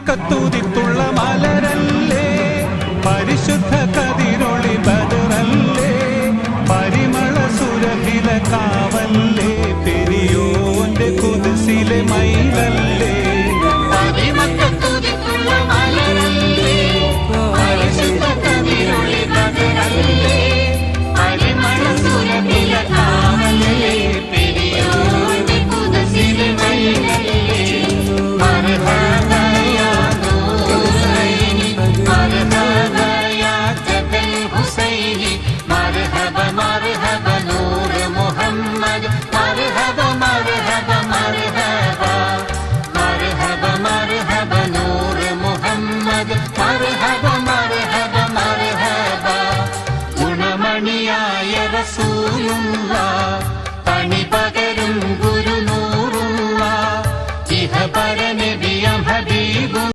മക്കത്തൂതിത്തുള്ള മലരല്ലേ, പരിശുദ്ധ കതിരൊളി ബദറല്ലേ, പരിമള സുരഭില കാവല്ലേ, പെരിയോന്റെ കുതിസിലെ മയിലല്ലേ. മക്കത്തൂതിത്തുള്ള മലരല്ലേ, പരിശുദ്ധ കതിരൊളി ബദറല്ലേ, പരിമള സുരഭില കാവല്ലേ, പെരിയോന്റെ കുതിസിലെ മയിലല്ലേ. مرحبا